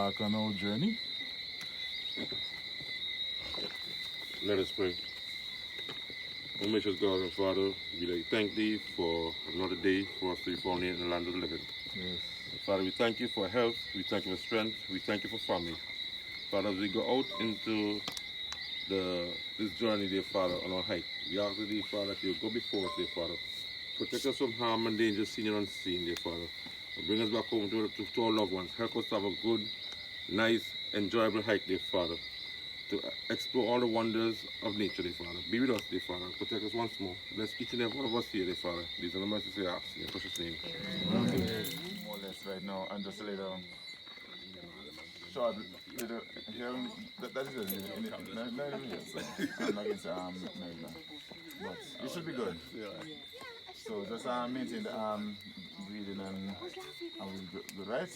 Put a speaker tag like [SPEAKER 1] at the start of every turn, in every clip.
[SPEAKER 1] embark on our journey.
[SPEAKER 2] Let us pray. O gracious God and Father, we thank Thee for another day for us to be found here in the land of the living.
[SPEAKER 1] Yes.
[SPEAKER 2] Father, we thank You for health, we thank You for strength, we thank You for family. Father, as we go out into this journey, dear Father, on our hike, we ask Thee, Father, that You go before us, dear Father. Protect us from harm and danger, seen and unseen, dear Father. And bring us back home to our loved ones. Help us to have a good, nice, enjoyable hike, dear Father. To explore all the wonders of nature, dear Father. Be with us, dear Father. Protect us once more. Bless each and every one of us here, dear Father. These are the mercies we ask in Your precious name.
[SPEAKER 1] Amen. More or less right now, and just a little short, little, that is anything. No, so I'm not going to say American. But it should be good. So just maintain the breathing and we'll good, right?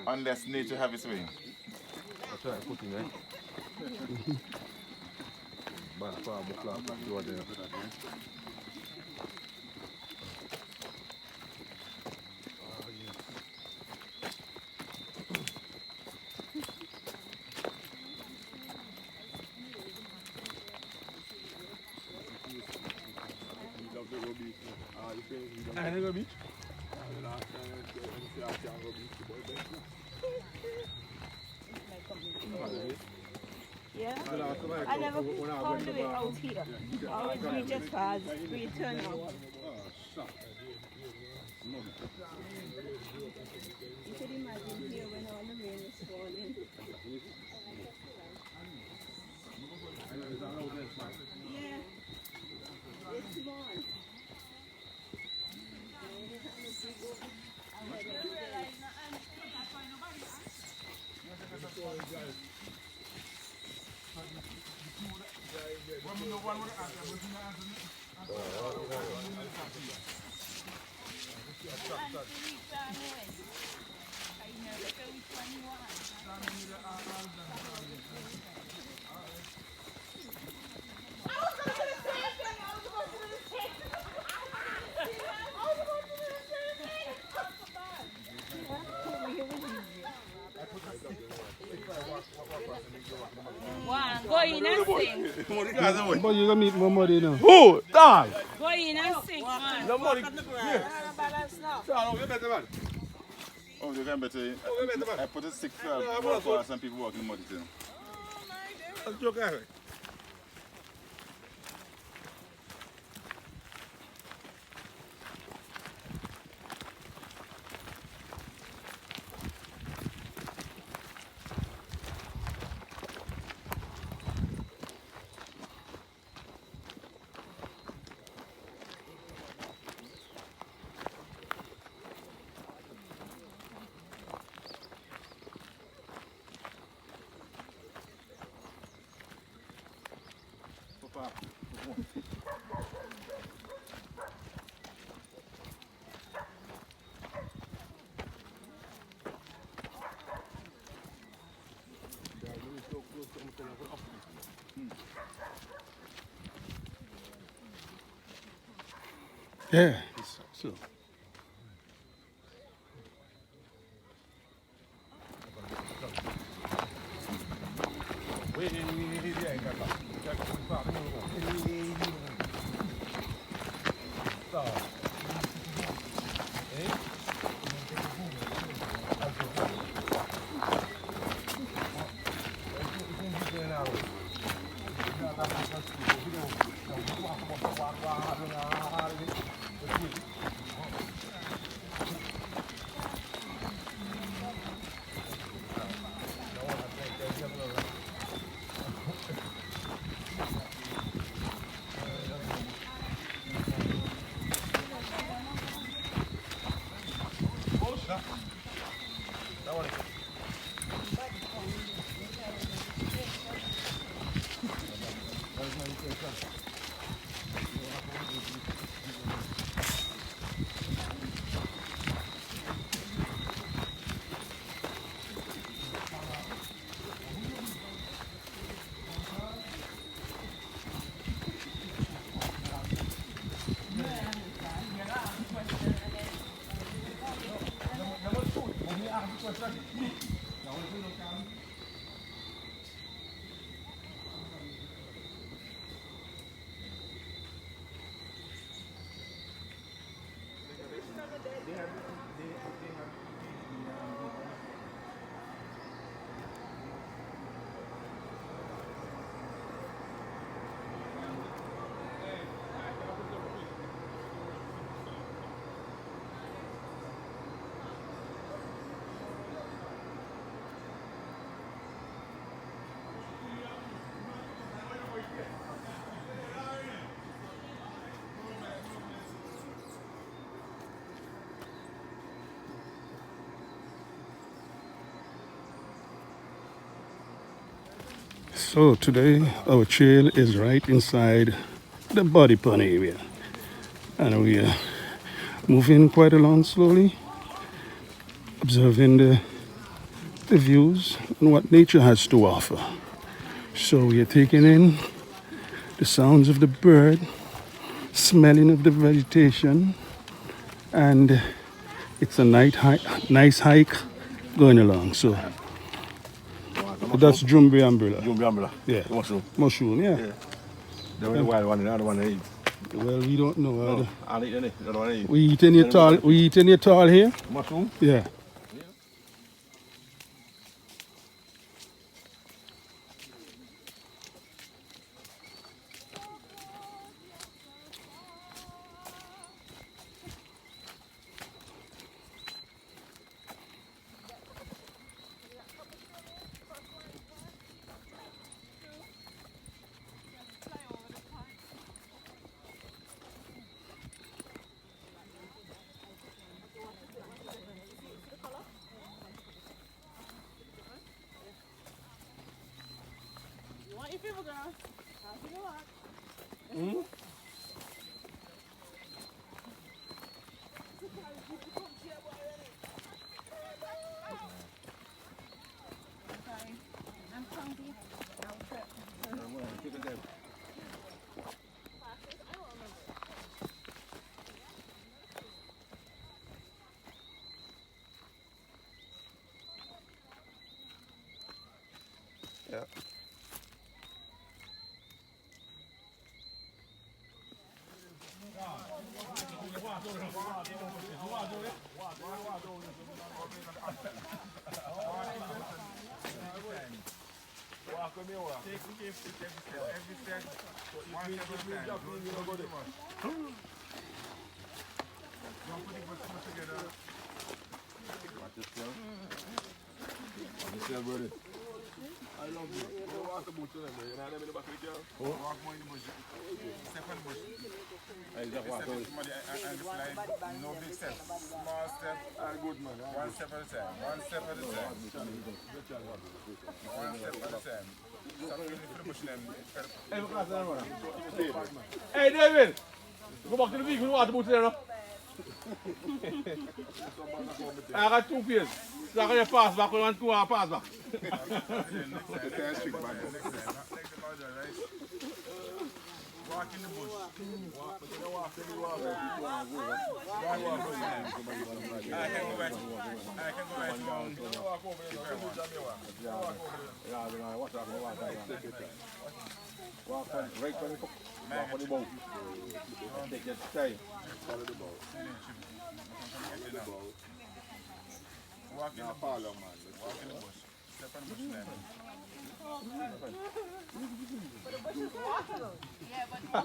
[SPEAKER 1] Unless nature have its way.
[SPEAKER 2] I'll try to put in there. Back far, back to there.
[SPEAKER 1] I never beach.
[SPEAKER 3] Yeah, I never found the way out here. Always reach as far as we turn out. You could imagine here when all the rain is falling. Yeah, it's small. Go in and sing.
[SPEAKER 4] But you gonna meet more money now.
[SPEAKER 1] Who? Dog!
[SPEAKER 3] Go in and sing, man.
[SPEAKER 1] No money.
[SPEAKER 3] Balance now.
[SPEAKER 1] Oh, you can better. I put a stick for some people walking in the mud. That's joke, eh?
[SPEAKER 4] Yeah. So. So today our trail is right inside the body pond area, and we are moving quite along slowly, observing the views and what nature has to offer. So we are taking in the sounds of the bird, smelling of the vegetation, and it's a nice hike going along. So that's Jumbe umbrella.
[SPEAKER 5] Jumbe umbrella.
[SPEAKER 4] Yeah.
[SPEAKER 5] Mushroom.
[SPEAKER 4] Mushroom, yeah.
[SPEAKER 5] The wild one, the other one I eat.
[SPEAKER 4] Well, we don't know.
[SPEAKER 5] No, I eat any. The other one I eat.
[SPEAKER 4] We eat any tall here?
[SPEAKER 5] Mushroom?
[SPEAKER 4] Yeah.
[SPEAKER 5] Yeah. I love you. You walk the bush, you know, in the back of the car. Walk more in the bush. Step on the bush. I just walk away. And slide. No big steps. Small step. Good man. One step at a time. One step at a time. One step at a time. Stop feeling for the bush then.
[SPEAKER 6] Hey David! Go back to the vehicle and water boots there now. I got 2 pairs. So I can pass back when I want to pass back.
[SPEAKER 5] Walk in the bush. Walk, but you don't walk in the water. I can go right down. Walk over there. Walk right on the walk on the boat. Take your time. Follow the boat. Walk in the bush. Walk in the bush. Step on the bush now.
[SPEAKER 3] But the bush is water. Yeah, but
[SPEAKER 5] No,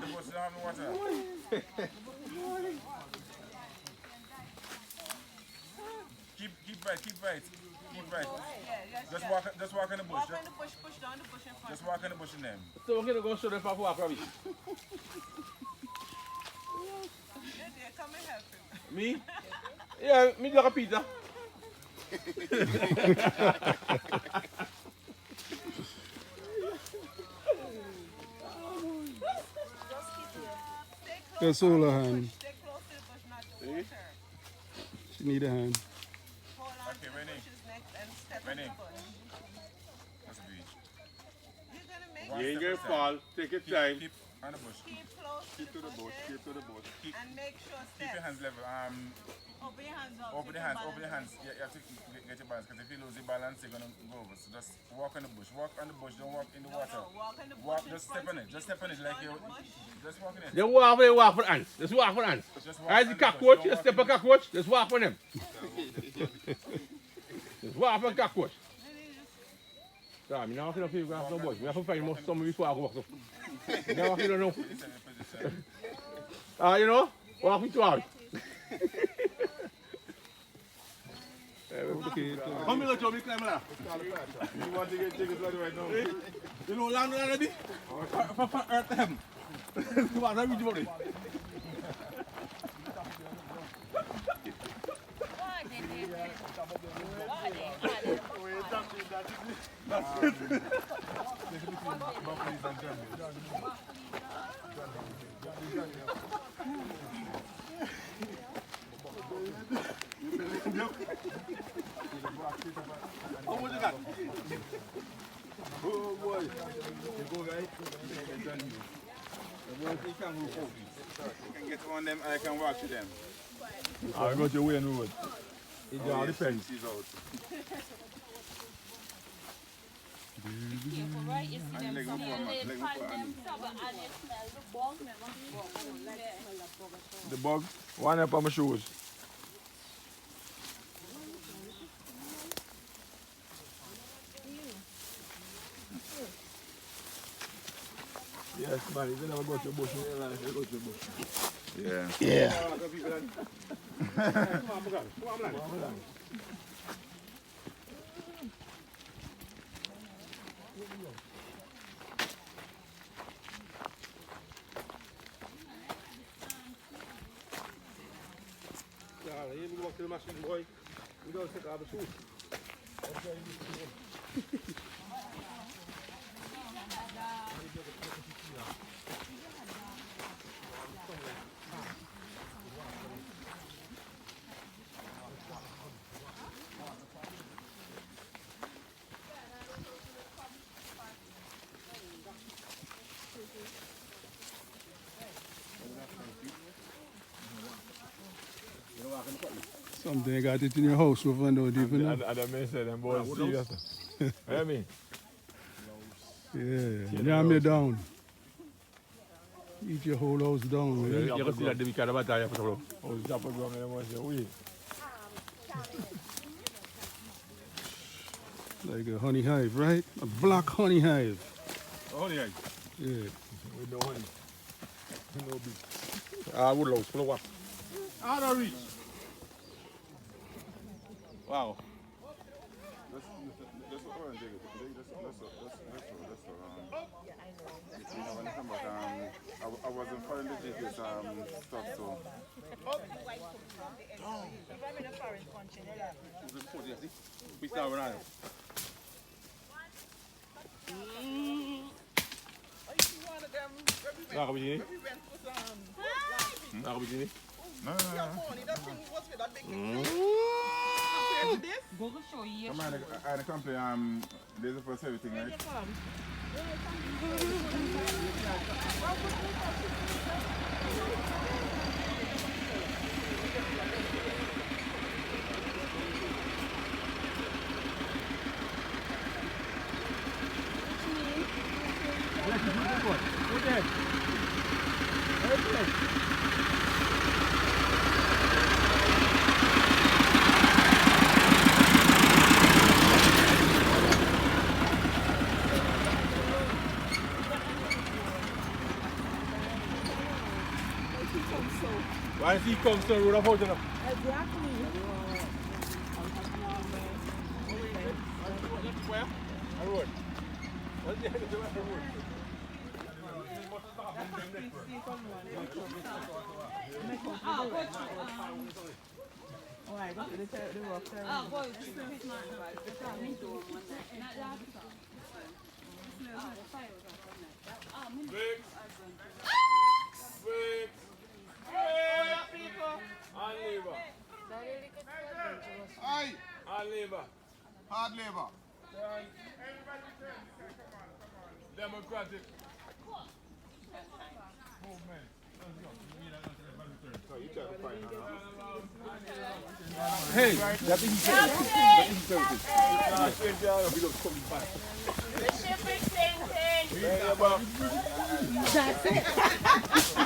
[SPEAKER 5] the bush don't have no water. Keep right. Just walk in the bush.
[SPEAKER 3] walk in the bush, push down the bush in front.
[SPEAKER 5] Just walk in the bush in them.
[SPEAKER 6] So we're going to go show them how to walk rubbish.
[SPEAKER 3] Come and help him.
[SPEAKER 6] Me? Yeah, me like a pizza.
[SPEAKER 4] That's all her hand.
[SPEAKER 3] Stay close to the bush, not to water.
[SPEAKER 4] She need a hand.
[SPEAKER 3] Hold on
[SPEAKER 5] Okay,
[SPEAKER 3] to the
[SPEAKER 5] Renee.
[SPEAKER 3] bush's neck and step on
[SPEAKER 5] Renee.
[SPEAKER 3] the bush.
[SPEAKER 5] That's the beach.
[SPEAKER 3] You're going to make
[SPEAKER 6] You ain't going to fall. Take your time.
[SPEAKER 5] Keep on the bush.
[SPEAKER 3] keep close to the bushes
[SPEAKER 5] Keep to the bush.
[SPEAKER 3] and make sure
[SPEAKER 5] Keep your
[SPEAKER 3] step.
[SPEAKER 5] hands level.
[SPEAKER 3] Open your hands
[SPEAKER 1] Open the hands. You have to get your balance, because if you lose your balance, you're going to go over. So just walk on the bush. Walk on the bush, don't walk in the water. Just step on it. Just step on it like you. Just walk in it.
[SPEAKER 6] Just walk for ants. Just walk for ants. As the cockroach, you step a cockroach, just walk for them. Just walk for cockroach. So, I'm not going to feel no bush. We have to find some before I walk up. Never feel no. You know, walk with two Come here, Joe, climb ladder.
[SPEAKER 1] You want to get tickets right now?
[SPEAKER 6] You know, land on the for earth them. You are not with you.
[SPEAKER 1] How much you got? Oh boy. You go right. You can get one of them, I can walk to them.
[SPEAKER 5] I got your way and road. It all depends.
[SPEAKER 1] She's out.
[SPEAKER 3] Right, you see them some they find them stubborn and you smell the bug.
[SPEAKER 5] The bug, one up on my shoes. Yes, man, you never go to a bush in your life, you go to a bush.
[SPEAKER 1] Yeah.
[SPEAKER 4] Yeah.
[SPEAKER 6] Come on. You go to the machine, boy. We don't take our shoes.
[SPEAKER 4] Something got it in your house, we find out even know.
[SPEAKER 5] And the man said, them boys serious. You hear me?
[SPEAKER 4] Yeah, jam you down. Eat your whole house down.
[SPEAKER 6] You
[SPEAKER 4] Man.
[SPEAKER 6] can see that the weekend about that.
[SPEAKER 5] Oh, Zappa Grong and them boys say, we.
[SPEAKER 4] Like a honey hive, right? A black honey hive.
[SPEAKER 6] Honey,
[SPEAKER 4] Yeah.
[SPEAKER 5] With no honey. No beef.
[SPEAKER 6] Woodlouse, full of what? I don't reach. Wow.
[SPEAKER 1] That's what orange is. You know, when I come back, I wasn't following the GPS stuff, so.
[SPEAKER 6] We start with that.
[SPEAKER 1] No.
[SPEAKER 3] Go show you.
[SPEAKER 1] Come on, I come play there's a first everything, right?
[SPEAKER 6] Why does he come so road of hotel?
[SPEAKER 3] Exactly.
[SPEAKER 6] Where? A road. What's the head of the road?
[SPEAKER 1] Hard labor.
[SPEAKER 6] Democratic.
[SPEAKER 1] So you try to find her.
[SPEAKER 6] Hey, that is services.
[SPEAKER 3] That's it.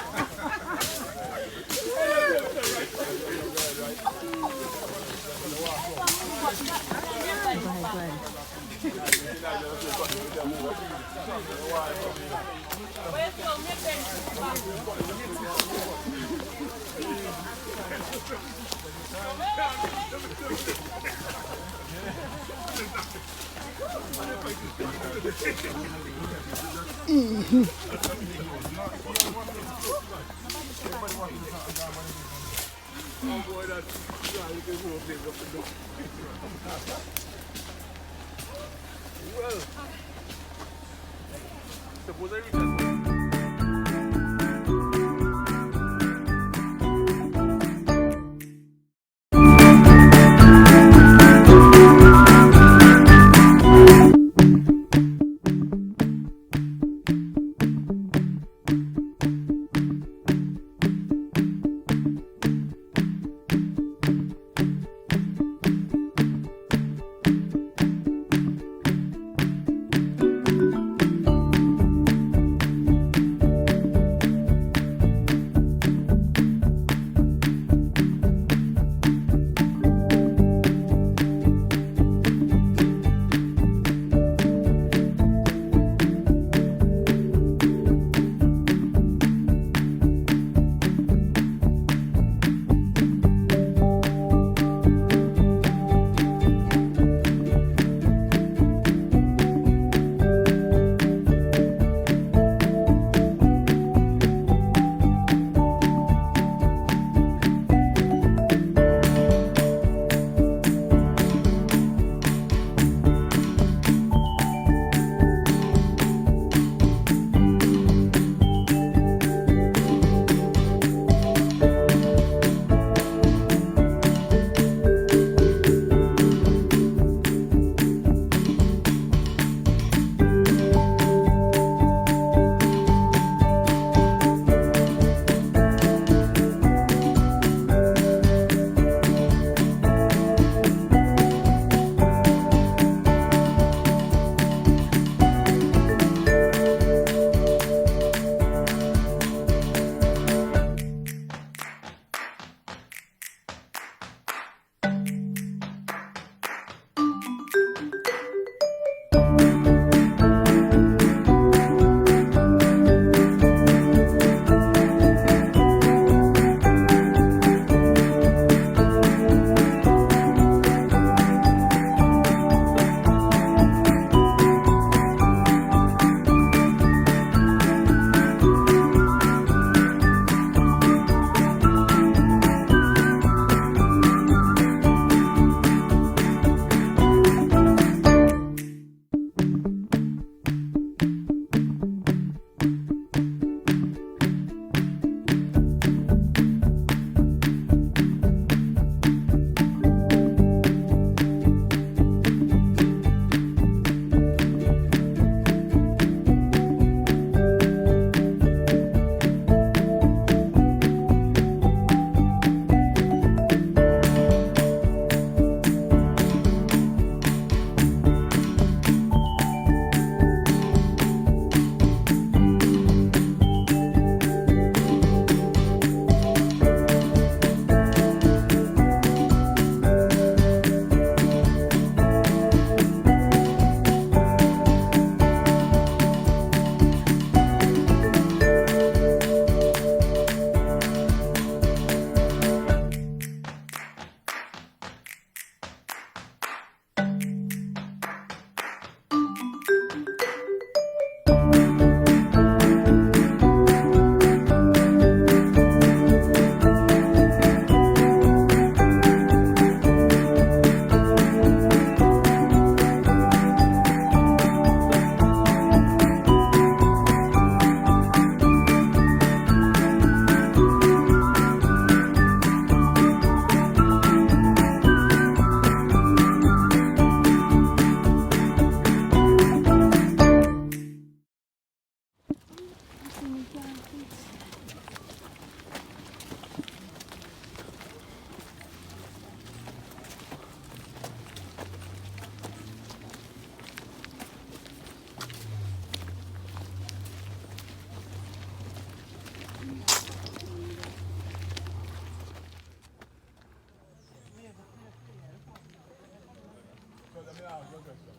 [SPEAKER 5] ask you a question.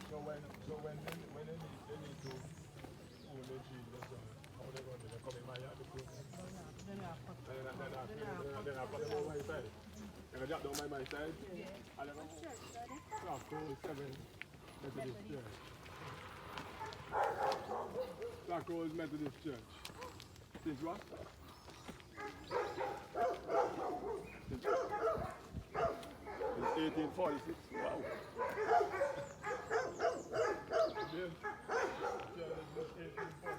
[SPEAKER 5] So when they need to pull the trees and so on, how they going to do? They come in my yard to pull them. Then I put them over my side. Then I drop down by my side. And then I go Sacolt 7 Methodist Church. Sacolt Methodist Church. Since what? Since 1846. Wow. Yeah. Yeah, that's 1846.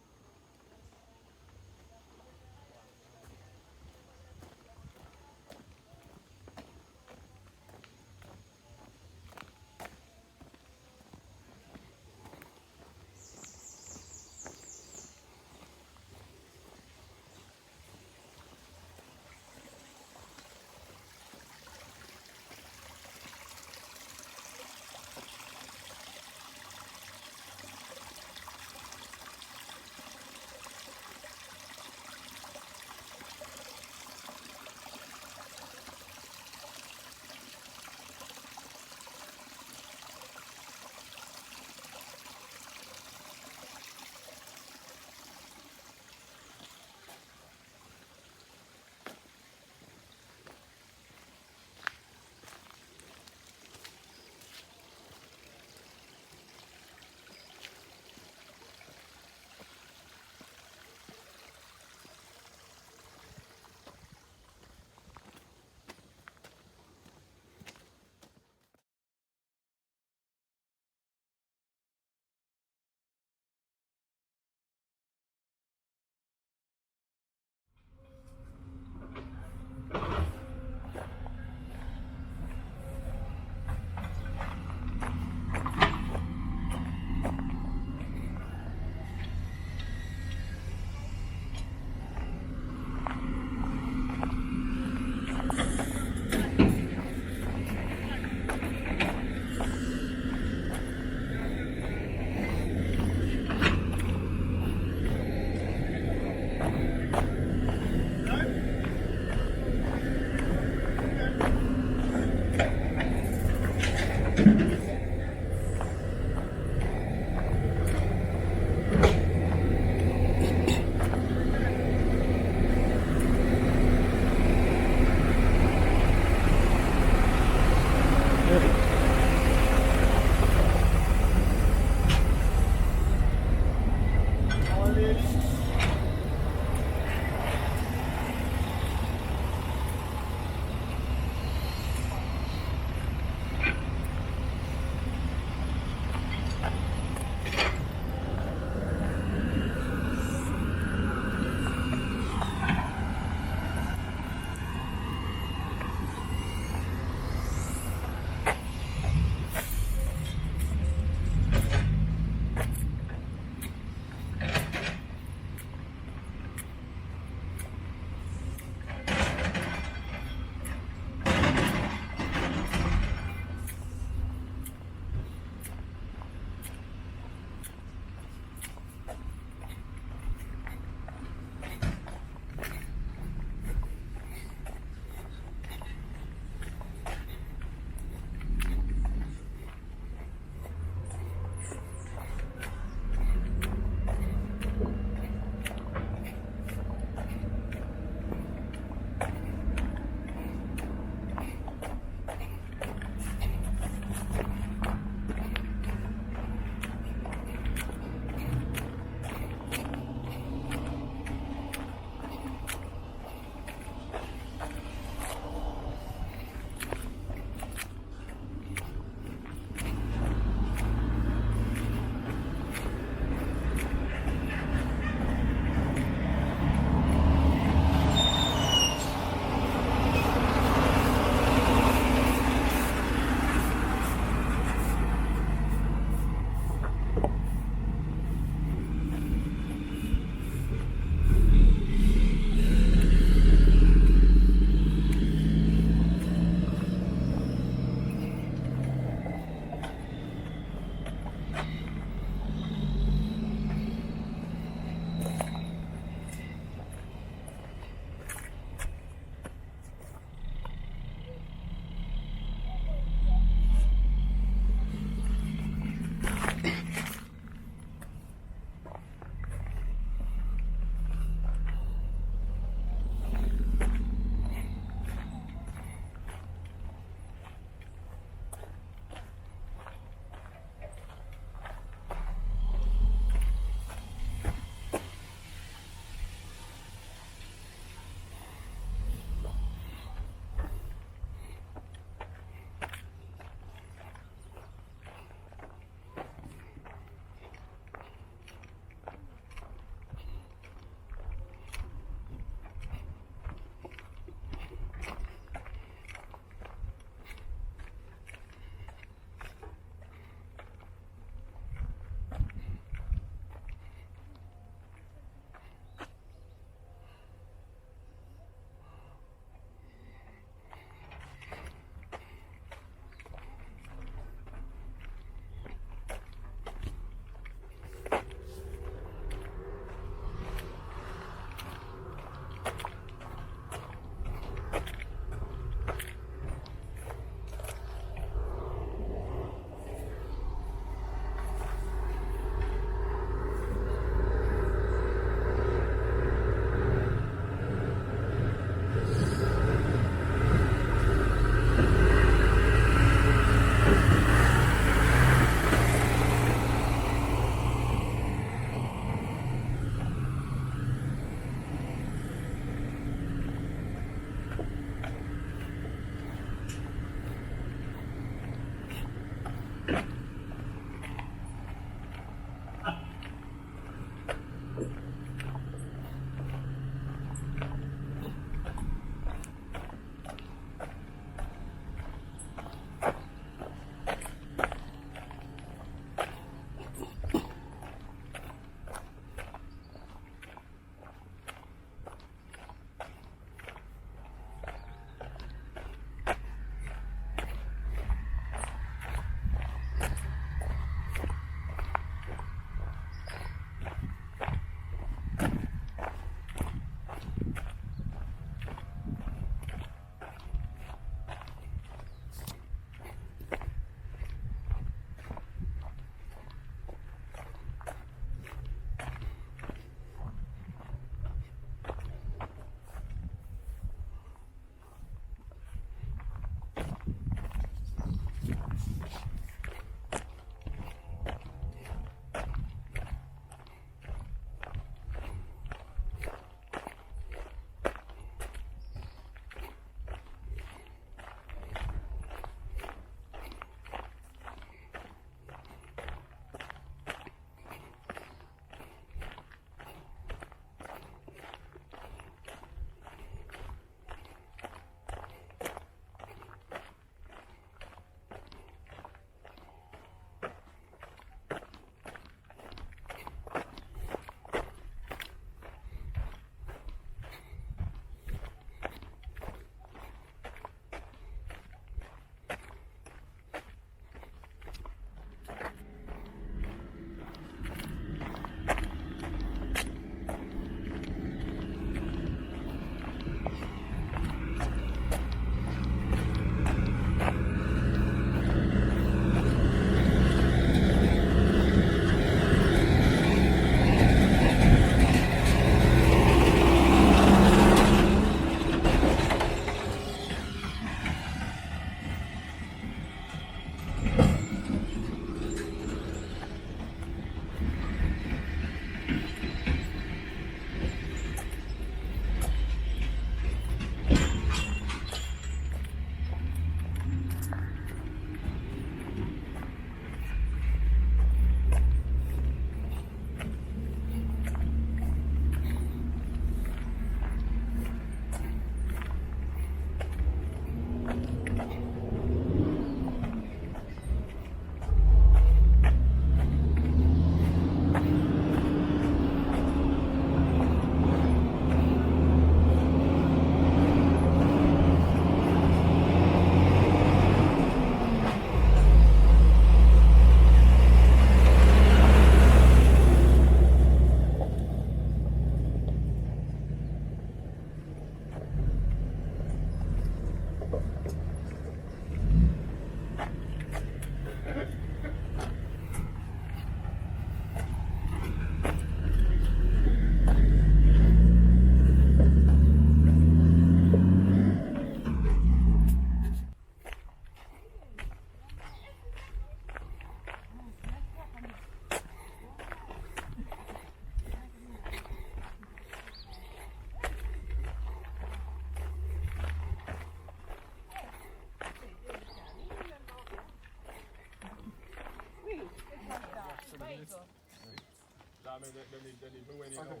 [SPEAKER 5] when you know.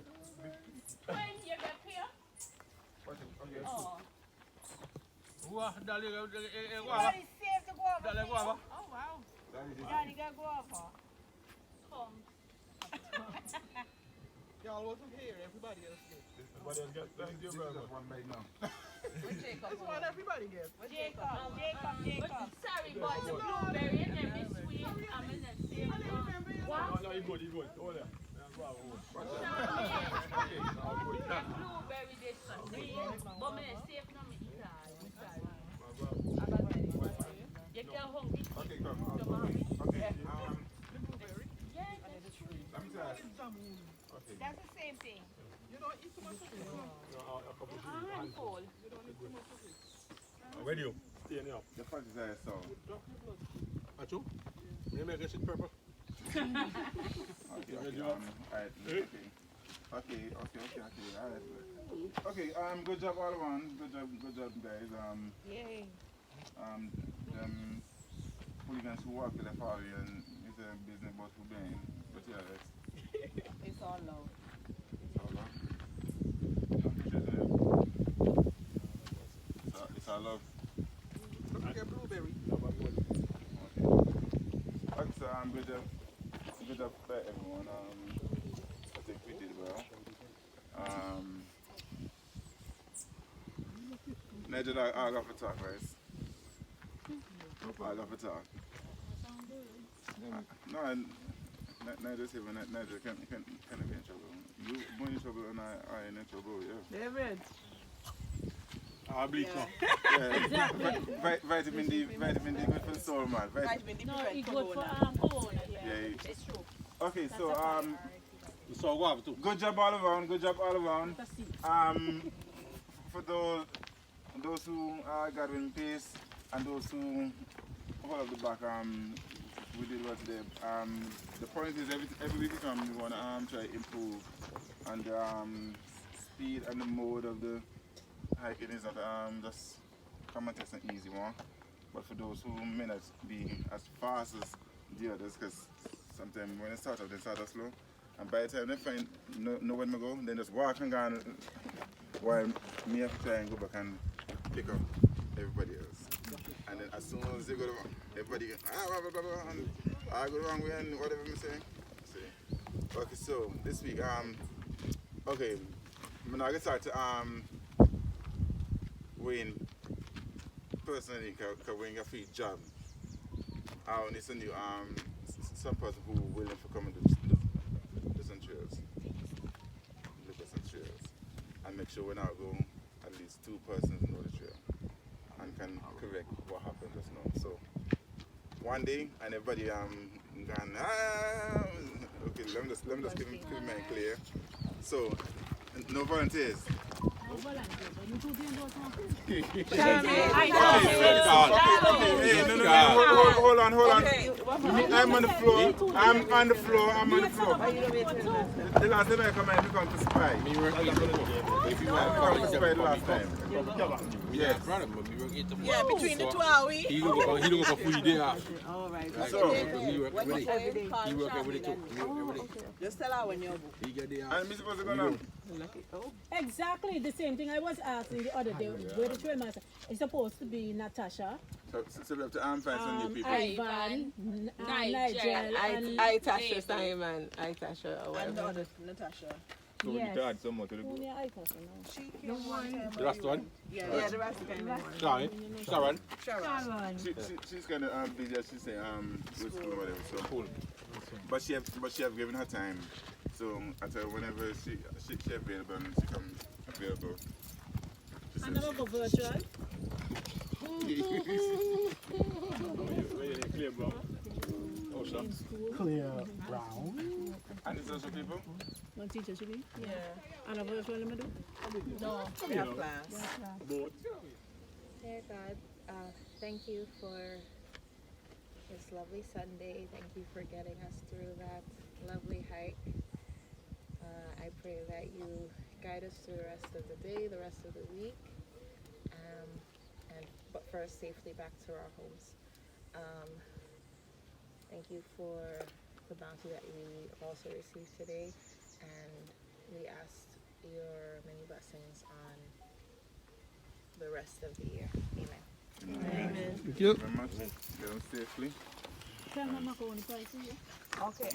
[SPEAKER 3] When you get here?
[SPEAKER 5] Okay.
[SPEAKER 3] Oh.
[SPEAKER 6] Dale,
[SPEAKER 3] Everybody safe to go over.
[SPEAKER 6] Dale, guava.
[SPEAKER 3] Oh, wow. Daddy got go over. Come.
[SPEAKER 6] Y'all wasn't here, everybody else did.
[SPEAKER 5] Everybody else get thank you very much.
[SPEAKER 1] One right now.
[SPEAKER 6] That's what everybody gets.
[SPEAKER 3] Jacob.
[SPEAKER 7] Sorry, but the blueberry and them is sweet. I'm in the same.
[SPEAKER 5] No, you good. Hold there.
[SPEAKER 7] Blueberry this sweet. But me safe now me eat all. You get hungry.
[SPEAKER 1] Okay, come. Okay. Let me tell you. Okay.
[SPEAKER 3] That's the same thing.
[SPEAKER 6] You don't eat too much of it.
[SPEAKER 3] Handful.
[SPEAKER 5] Where do you? Stay in here.
[SPEAKER 1] The fact is that so.
[SPEAKER 6] Achu? You make it purple.
[SPEAKER 1] Okay. Alright. Okay. Alright. Okay. Good job all around. Good job, guys.
[SPEAKER 3] Yay.
[SPEAKER 1] Them hooligans who walk to the party and it's a business about who bang. But yeah,
[SPEAKER 3] It's all love.
[SPEAKER 1] it's all love. It's all love.
[SPEAKER 6] Don't forget blueberry.
[SPEAKER 1] Okay, so good job for everyone. I think we did well. Nigel, I got for talk, right? I got for talk. No, Nigel said when Nigel can be in trouble. You more in trouble and I in trouble, yeah.
[SPEAKER 3] David.
[SPEAKER 5] I'll bleach now.
[SPEAKER 1] Yeah. Exactly. Vitamin D good for the soul, man.
[SPEAKER 3] Vitamin D.
[SPEAKER 7] No, it's good for corona.
[SPEAKER 1] Yeah.
[SPEAKER 3] It's true.
[SPEAKER 1] Okay, so
[SPEAKER 6] So guava too.
[SPEAKER 1] good job all around. For those who got in pace and those who hold up the back, we did well today. The point is every week we come, we want to try to improve, and the speed and the mode of the hiking is not just come and test an easy one, but for those who may not be as fast as the others, because sometimes when they start off slow, and by the time they find know when to go, then just walk and go on, while me have to try and go back and pick up everybody else. And then as soon as they go wrong, everybody goes, blah, blah, blah, and I go the wrong way and whatever I'm saying. Okay, so this week, okay, I'm now going to start to Wayne personally, because Wayne got free job. I want to send you some person who willing to come and do some trails. Look at some trails. And make sure when I go, at least 2 persons know the trail and can correct what happened just now. So one day, and everybody gone, okay, let me just keep my mind clear. So no volunteers.
[SPEAKER 7] Hold
[SPEAKER 1] on. I'm on the floor. The last time I come in, we come to spy. If you come to spy the last time. Yes.
[SPEAKER 3] Yeah, between the 2 hours.
[SPEAKER 6] He look for free day off.
[SPEAKER 3] All right.
[SPEAKER 1] So,
[SPEAKER 6] He work every day too.
[SPEAKER 3] Just tell her when you're booked.
[SPEAKER 6] He get day off.
[SPEAKER 1] and Mr. supposed to go now?
[SPEAKER 8] Exactly the same thing I was asking the other day. Where the trail master is supposed to be Natasha,
[SPEAKER 1] So we have to find some new people.
[SPEAKER 8] Ivan, Nigel, and
[SPEAKER 3] I Tasha Simon. I Tasha. And the other Natasha.
[SPEAKER 5] So we need to add some more to the
[SPEAKER 8] who
[SPEAKER 5] group.
[SPEAKER 8] near Itasha now?
[SPEAKER 3] She came one time.
[SPEAKER 6] The last one?
[SPEAKER 3] Yeah, the rest came one.
[SPEAKER 6] Sharon.
[SPEAKER 8] Sharon.
[SPEAKER 1] She's kind of busy, as she say, with school or whatever. So cool. But she have given her time. So I tell her whenever she available and she comes available.
[SPEAKER 8] I never go virtual.
[SPEAKER 5] Clear brown. Oh, sure.
[SPEAKER 4] Clear brown.
[SPEAKER 1] And it's also people?
[SPEAKER 8] One teacher should be.
[SPEAKER 3] Yeah.
[SPEAKER 8] And a virtual let me do.
[SPEAKER 3] No, we have class.
[SPEAKER 5] Both.
[SPEAKER 9] Dear God, thank you for this lovely Sunday. Thank you for getting us through that lovely hike. I pray that you guide us through the rest of the day, the rest of the week, but first safely back to our homes. Thank you for the bounty that we also received today, and we asked your many blessings on the rest of the year. Amen.
[SPEAKER 1] Amen.
[SPEAKER 4] Thank you.
[SPEAKER 1] Very much. Get them safely.
[SPEAKER 8] Tell Mama Connie, prices, yeah?
[SPEAKER 3] Okay.